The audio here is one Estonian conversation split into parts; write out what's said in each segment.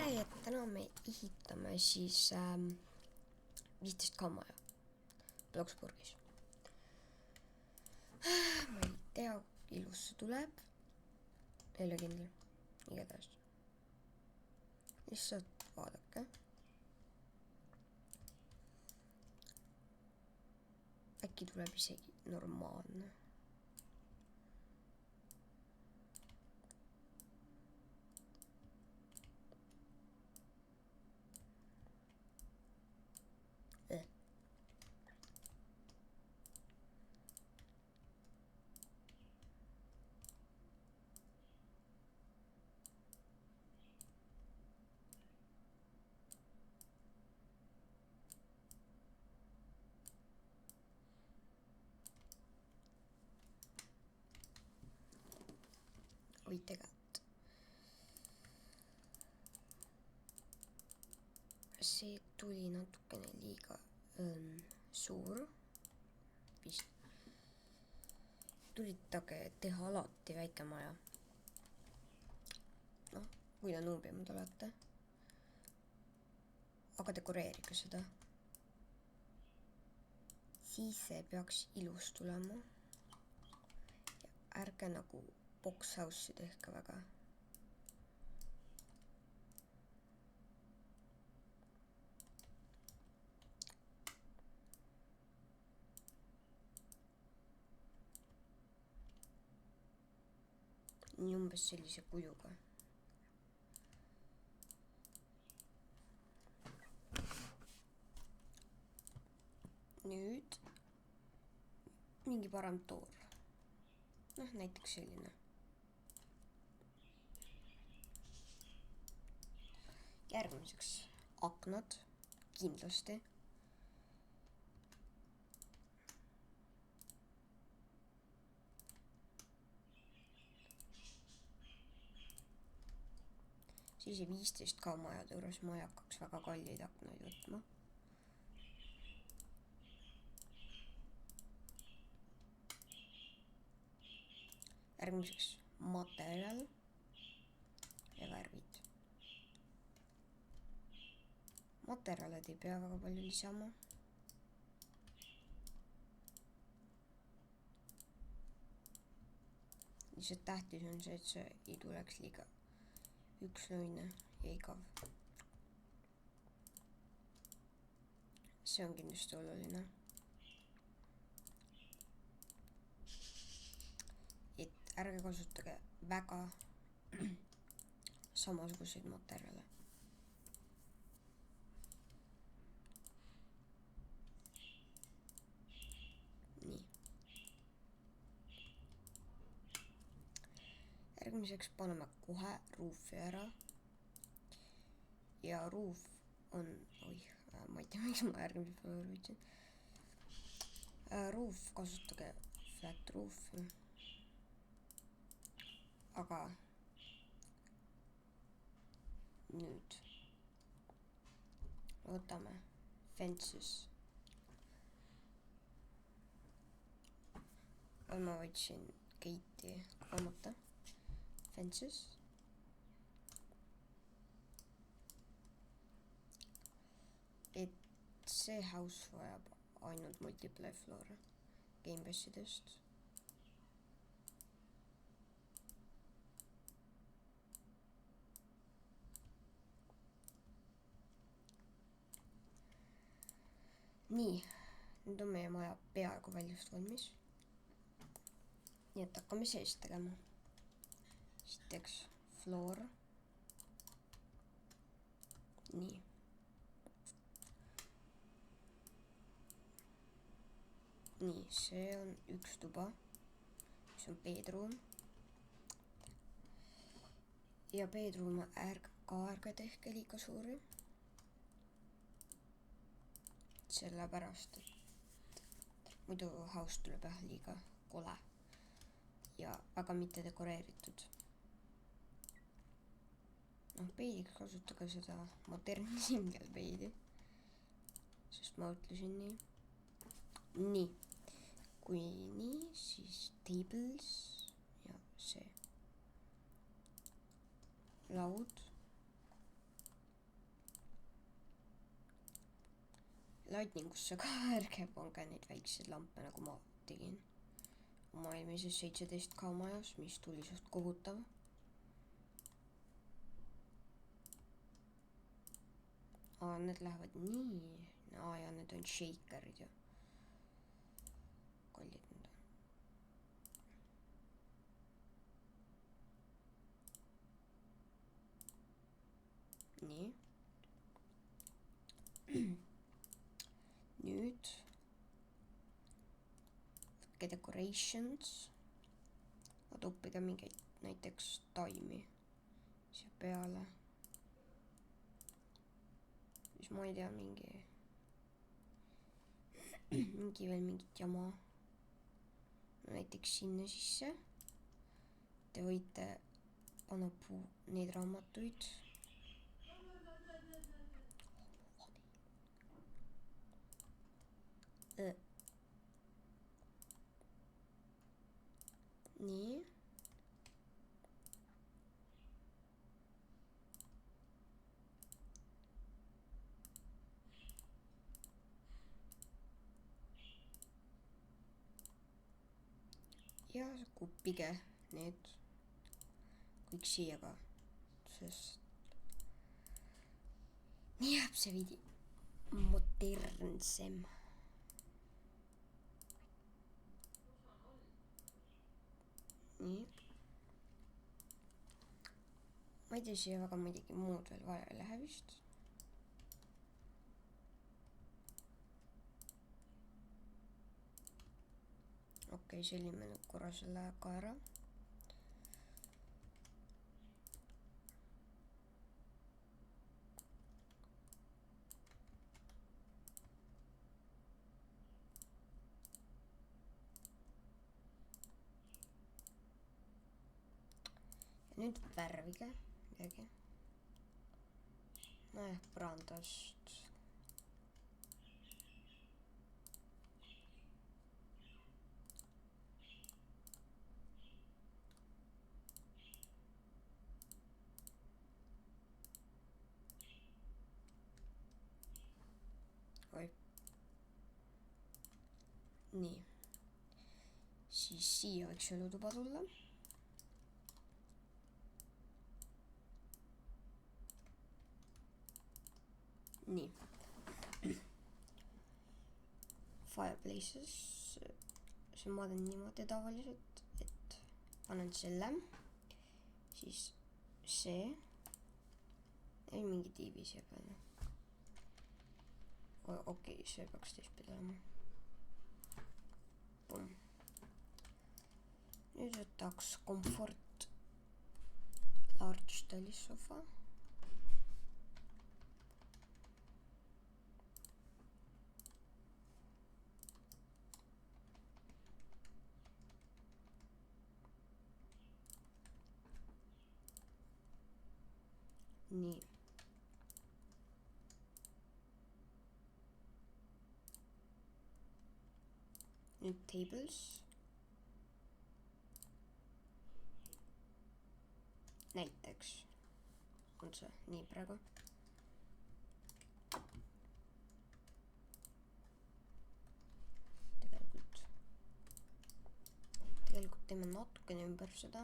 tere, et täna me ehitame siis 15 kammaja Bloksburgis. Ma ei tea, ilus see tuleb. Ei ole kindel, igatahes. Lihtsalt vaadake. Äkki tuleb isegi normaalne. Oi, tegelikult. See tuli natukene liiga suur. Vist. Tulitage teha alati väike maja. Noh, kui te nuubimad olete. Aga dekoreerige seda. Siis see peaks ilus tulema. Ja ärge nagu box house'i tehke väga. Nii umbes sellise kujuga. Nüüd mingi parem toor. Noh, näiteks selline. Järgmiseks aknad, kindlasti. Siis 15 ka majade juures ma ei hakkaks väga kalleid aknaid võtma. Järgmiseks materjal ja värvid. Materjalid ei pea väga palju lisama. Lihtsalt tähtis on see, et see ei tuleks liiga ükslõine ja igav. See on kindlasti oluline. Et ärge kasutage väga samasuguseid materjale. Nii. Järgmiseks paneme kohe ruufi ära. Ja ruuf on... ma ei tea, miks ma järgmise floor võtsin. Ruuf, kasutage flat roofi. Aga nüüd võtame fences. Ma võtsin gate'i kolmata. Fences. Et see house vajab ainult multiply floor'e Gamepassidest. Nii, nüüd on meie maja peaaegu väljust valmis. Nii et hakkame seest tegema. Esiteks floor. Nii. Nii, see on üks tuba, mis on bedroom. Ja bedroom ärge tehke liiga suuri. Sellepärast, et muidu house tuleb liiga kole ja väga mitte dekoreeritud. Noh, peidiks kasutage seda modern single peidi, sest ma ütlesin nii. Nii, kui nii, siis tables ja see laud lightningusse ka ärge pange neid väikseid lampe, nagu ma tegin oma eelmises 17K majas, mis tuli suht kohutav. Need lähevad nii. Ja need on shakerid ju. Kallid need on. Nii. Nüüd võtke decorations. Toppige mingeid näiteks taimi siia peale. Siis ma ei tea, mingi veel mingit jama. Näiteks sinna sisse. Te võite panna neid raamatuid. Nii. Ja kuppige need kõik siia ka, sest nii jääb see veidi modernsem. Nii. Ma ei tea, siia väga midagi muud veel vaja ei lähe vist. Okei, sellime nüüd korra selle ka ära. Ja nüüd värvige midagi. Põrandast. Oi. Nii. Siis siia võiks jõulutuba tulla. Nii. Fireplaces. See ma teen niimoodi tavaliselt, et panen selle, siis see ja mingi tiivi siia peale. Okei, see peaks teistpidi olema. Pum. Nüüd võtaks Comfort Large talisofa. Nii. Nüüd tables. Näiteks on see nii praegu. Tegelikult teeme natukene ümber seda.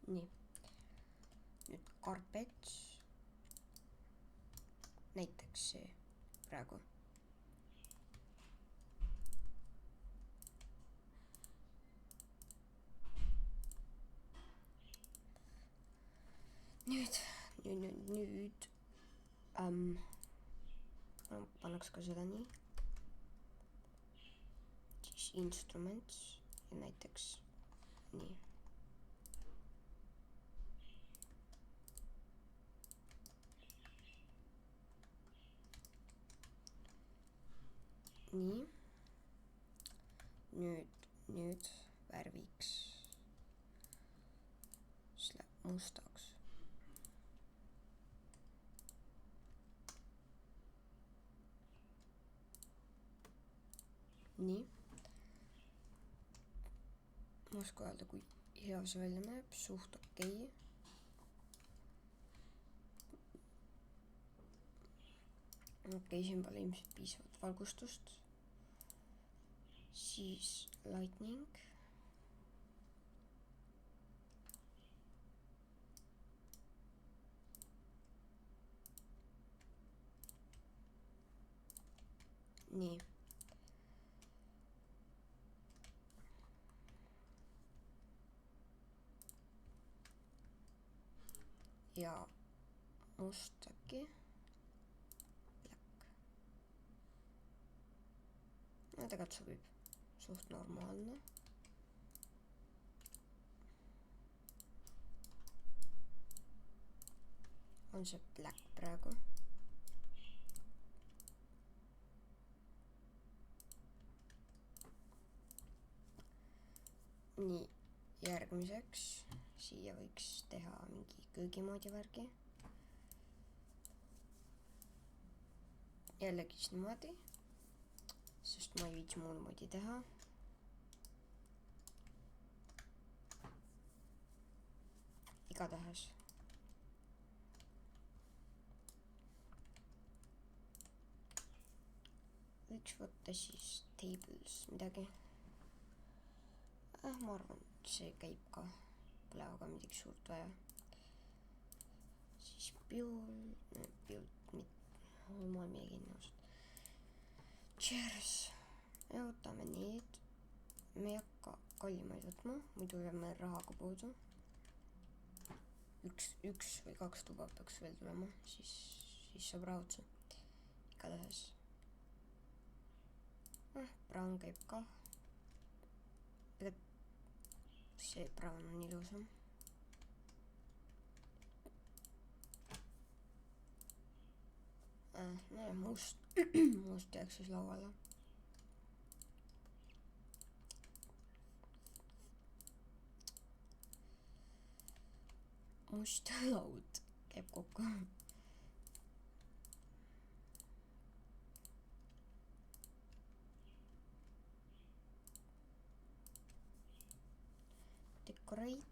Nii. Nüüd carpet. Näiteks see praegu. Nüüd pannaks ka seda nii. Siis instruments ja näiteks nii. Nii. Nüüd värviks. Siis läheb mustaks. Nii. Ma ei oska öelda, kui hea see välja näeb, suht okei. okei, siin pole ilmselt piisavalt valgustust. Siis lightning. nii. ja must äkki. Black. No tegelikult sobib. Suht normaalne. On see black praegu. nii, järgmiseks siia võiks teha mingi köögimoodi värgi. jällegi siis niimoodi, sest ma ei viitsi muud moodi teha. igatahes. võiks võtta siis tables midagi. ma arvan, see käib ka. Pole aga midagi suurt vaja. siis ma ei midagi ennast. Cheers. ja võtame need. me ei hakka kallimaid võtma, muidu jääb meil rahaga puudu. üks või 2 tuba peaks veel tulema, siis saab rahutse. igatahes. Brown käib ka. see brown on ilusam. must jääks siis lauale. must laud käib kokku. Decorate.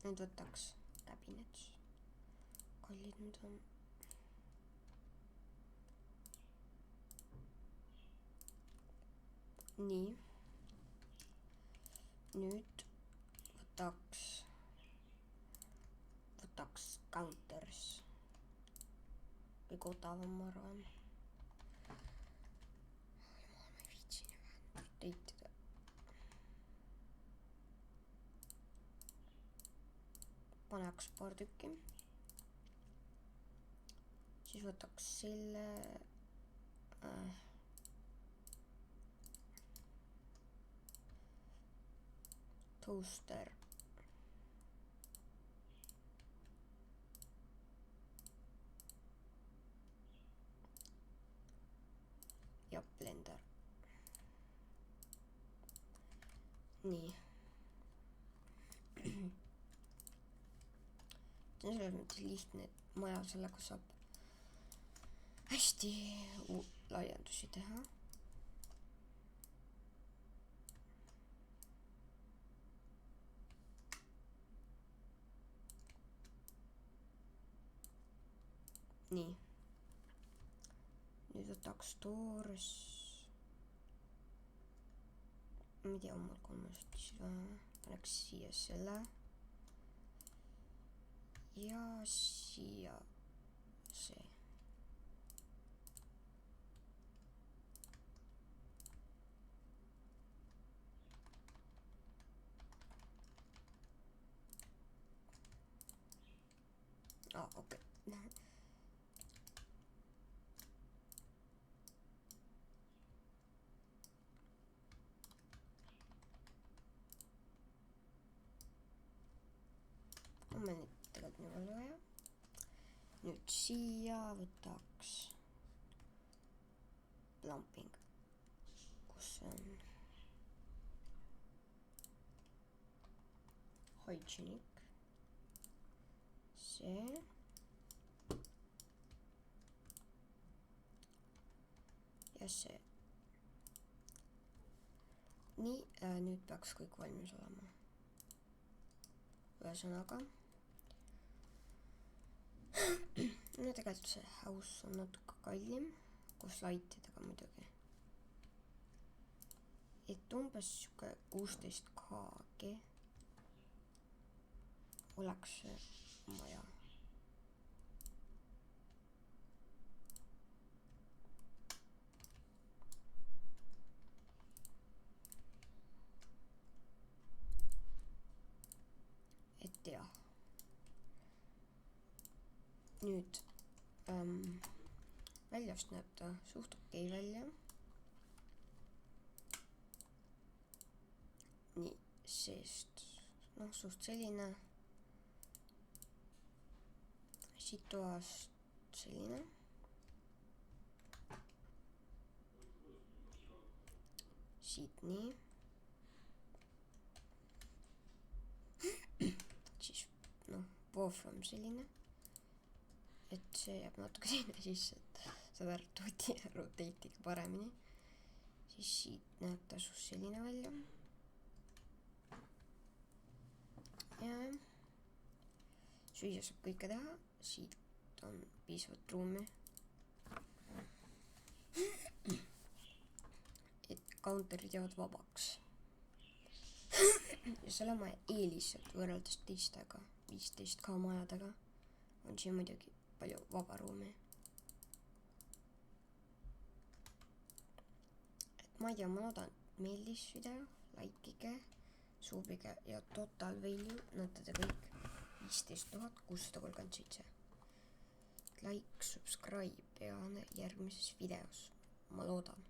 nüüd võtaks cabinets. kallid nüüd on. nii. nüüd võtaks counters. kõige odavam, ma arvan. jumal, ma ei viitsi teitida. paneks paar tükki. siis võtaks selle. Toaster. ja blender. nii. see on selles mõttes lihtne, et maja sellega saab hästi laiendusi teha. nii. nüüd võtaks toores. ma ei tea, mul 3 siis vaja. paneks siia selle. ja siia see. okei. on meil nüüd tegelikult nii palju vaja. nüüd siia võtaks plumbing. kus see on? Hygienic. see. ja see. nii, nüüd peaks kõik valmis olema. ühesõnaga no tegelikult see house on natuke kallim, koos lightidega muidugi. et umbes siuke 16 kg oleks vaja. et jah. nüüd väljast näeb ta suht okei välja. nii, seest noh, suht selline. siit toast selline. siit nii. siis noh, voov on selline, et see jääb natuke sinna sisse, et saab ära rotate'iga paremini. siis siit näeb ta selline välja. ja süüa saab kõike teha, siit on piisavalt ruumi. et counter'id jäävad vabaks. ja selle maja eelised võrreldes teistega 15K majadega on siin muidugi palju vaba ruumi. et ma ei tea, ma loodan, et meeldis video, likeige, subige ja total value näete te kõik 15 637. Like, subscribe ja järgmises videos, ma loodan.